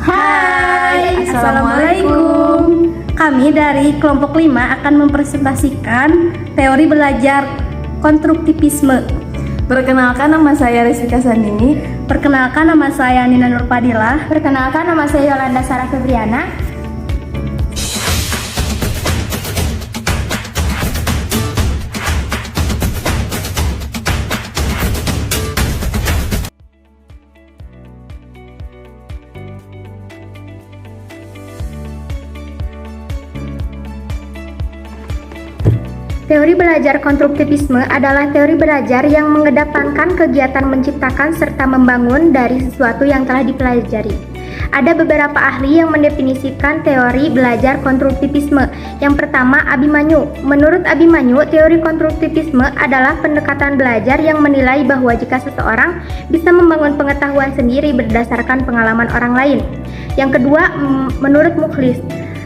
Hai, Assalamualaikum. Kami dari kelompok 5 akan mempresentasikan teori belajar konstruktivisme. Perkenalkan, nama saya Rizka Sandini. Perkenalkan, nama saya Nina Nurfadilah. Perkenalkan, nama saya Yolanda Sarah Febriana. Teori belajar konstruktivisme adalah teori belajar yang mengedepankan kegiatan menciptakan serta membangun dari sesuatu yang telah dipelajari. Ada beberapa ahli yang mendefinisikan teori belajar konstruktivisme. Yang pertama, Abimanyu. Menurut Abimanyu, teori konstruktivisme adalah pendekatan belajar yang menilai bahwa jika seseorang bisa membangun pengetahuan sendiri berdasarkan pengalaman orang lain. Yang kedua, menurut Mukhlis,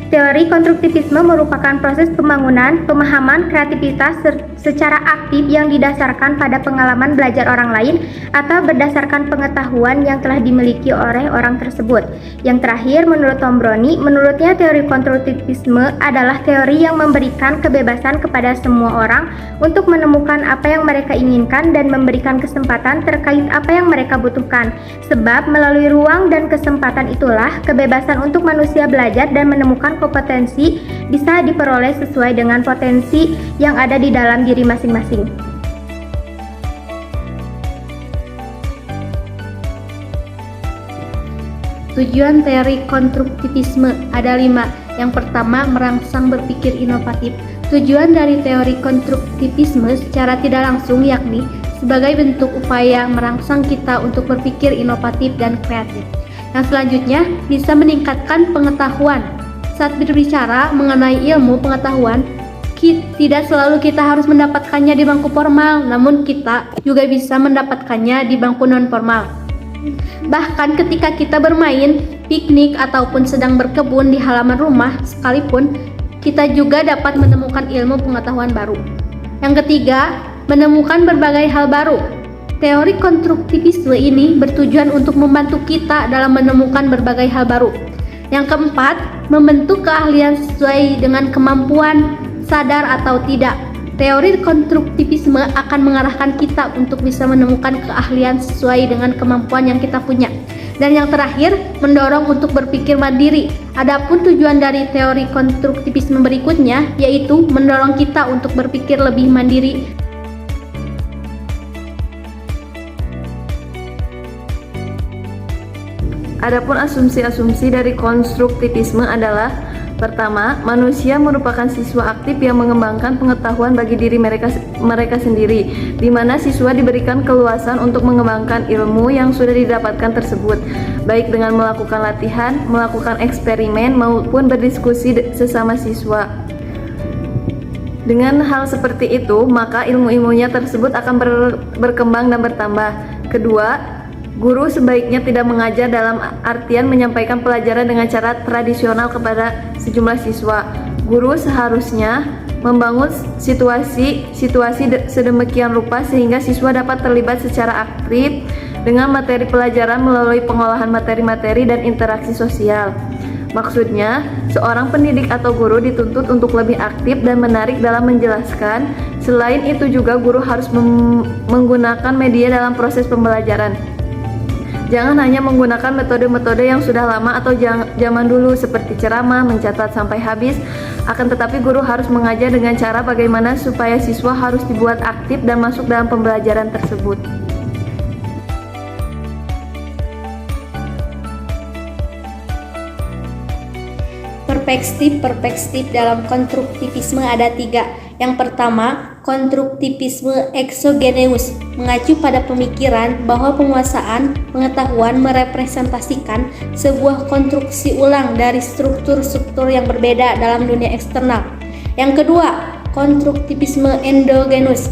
teori konstruktivisme merupakan proses pembangunan, pemahaman, kreativitas secara aktif yang didasarkan pada pengalaman belajar orang lain atau berdasarkan pengetahuan yang telah dimiliki oleh orang tersebut. Yang terakhir, menurut Tom Browne, menurutnya teori konstruktivisme adalah teori yang memberikan kebebasan kepada semua orang untuk menemukan apa yang mereka inginkan dan memberikan kesempatan terkait apa yang mereka butuhkan. Sebab melalui ruang dan kesempatan itulah kebebasan untuk manusia belajar dan menemukan kompetensi bisa diperoleh sesuai dengan potensi yang ada di dalam diri masing-masing. Tujuan teori konstruktivisme ada 5. Yang pertama, merangsang berpikir inovatif. Tujuan dari teori konstruktivisme secara tidak langsung yakni sebagai bentuk upaya merangsang kita untuk berpikir inovatif dan kreatif. Yang selanjutnya, bisa meningkatkan pengetahuan. Saat berbicara mengenai ilmu pengetahuan, tidak selalu kita harus mendapatkannya di bangku formal, namun kita juga bisa mendapatkannya di bangku non-formal. Bahkan ketika kita bermain, piknik, ataupun sedang berkebun di halaman rumah sekalipun, kita juga dapat menemukan ilmu pengetahuan baru. Yang ketiga, menemukan berbagai hal baru. Teori konstruktivisme ini bertujuan untuk membantu kita dalam menemukan berbagai hal baru. Yang keempat, membentuk keahlian sesuai dengan kemampuan, sadar atau tidak. Teori konstruktivisme akan mengarahkan kita untuk bisa menemukan keahlian sesuai dengan kemampuan yang kita punya. Dan yang terakhir, mendorong untuk berpikir mandiri. Adapun tujuan dari teori konstruktivisme berikutnya yaitu mendorong kita untuk berpikir lebih mandiri. Adapun asumsi-asumsi dari konstruktivisme adalah: pertama, manusia merupakan siswa aktif yang mengembangkan pengetahuan bagi diri mereka sendiri, di mana siswa diberikan keluasan untuk mengembangkan ilmu yang sudah didapatkan tersebut, baik dengan melakukan latihan, melakukan eksperimen, maupun berdiskusi sesama siswa. Dengan hal seperti itu, maka ilmu-ilmunya tersebut akan berkembang dan bertambah. Kedua, guru sebaiknya tidak mengajar dalam artian menyampaikan pelajaran dengan cara tradisional kepada sejumlah siswa. Guru seharusnya membangun situasi sedemikian rupa sehingga siswa dapat terlibat secara aktif dengan materi pelajaran melalui pengolahan materi-materi dan interaksi sosial. Maksudnya, seorang pendidik atau guru dituntut untuk lebih aktif dan menarik dalam menjelaskan. Selain itu juga guru harus menggunakan media dalam proses pembelajaran. Jangan hanya menggunakan metode-metode yang sudah lama atau zaman dulu seperti ceramah, mencatat sampai habis. Akan tetapi guru harus mengajar dengan cara bagaimana supaya siswa harus dibuat aktif dan masuk dalam pembelajaran tersebut. Perspektif dalam konstruktivisme ada 3. Yang pertama, konstruktivisme exogeneus, mengacu pada pemikiran bahwa penguasaan pengetahuan merepresentasikan sebuah konstruksi ulang dari struktur-struktur yang berbeda dalam dunia eksternal. Yang kedua, konstruktivisme endogenus,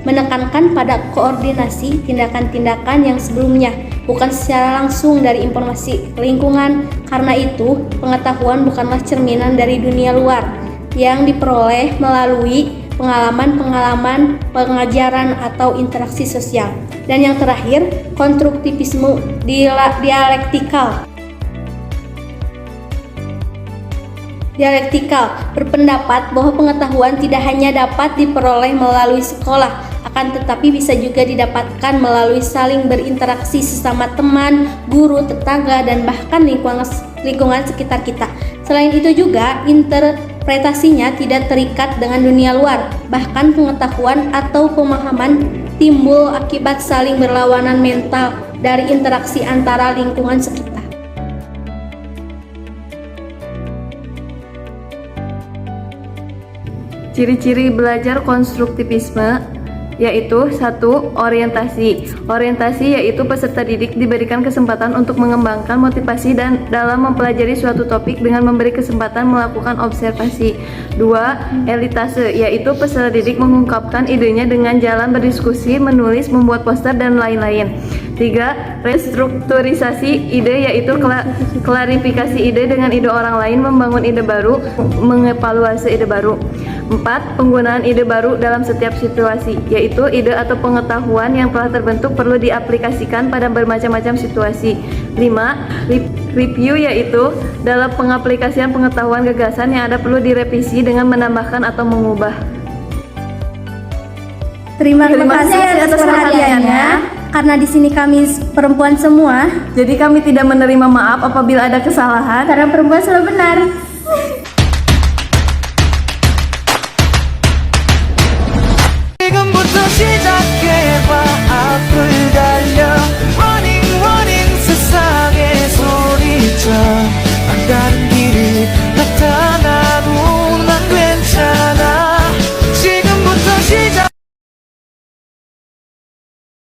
menekankan pada koordinasi tindakan-tindakan yang sebelumnya, bukan secara langsung dari informasi lingkungan. Karena itu, pengetahuan bukanlah cerminan dari dunia luar yang diperoleh melalui pengalaman-pengalaman, pengajaran, atau interaksi sosial. Dan yang terakhir, konstruktivisme dialektikal, dialektikal, berpendapat bahwa pengetahuan tidak hanya dapat diperoleh melalui sekolah, akan tetapi bisa juga didapatkan melalui saling berinteraksi sesama teman, guru, tetangga, dan bahkan lingkungan sekitar kita. Selain itu juga, interpretasinya tidak terikat dengan dunia luar, bahkan pengetahuan atau pemahaman timbul akibat saling berlawanan mental dari interaksi antara lingkungan sekitar. Ciri-ciri belajar konstruktivisme yaitu 1. Orientasi. Orientasi yaitu peserta didik diberikan kesempatan untuk mengembangkan motivasi dan dalam mempelajari suatu topik dengan memberi kesempatan melakukan observasi. 2. Elitase yaitu peserta didik mengungkapkan idenya dengan jalan berdiskusi, menulis, membuat poster, dan lain-lain. 3. Restrukturisasi ide yaitu klarifikasi ide dengan ide orang lain, membangun ide baru, mengevaluasi ide baru. 4. Penggunaan ide baru dalam setiap situasi, yaitu ide atau pengetahuan yang telah terbentuk perlu diaplikasikan pada bermacam-macam situasi. 5. Review yaitu dalam pengaplikasian pengetahuan gagasan yang ada perlu direvisi dengan menambahkan atau mengubah. Terima kasih atas perhatiannya. Karena di sini kami perempuan semua, Jadi kami tidak menerima maaf apabila ada kesalahan. Karena perempuan selalu benar. 지금부터 시작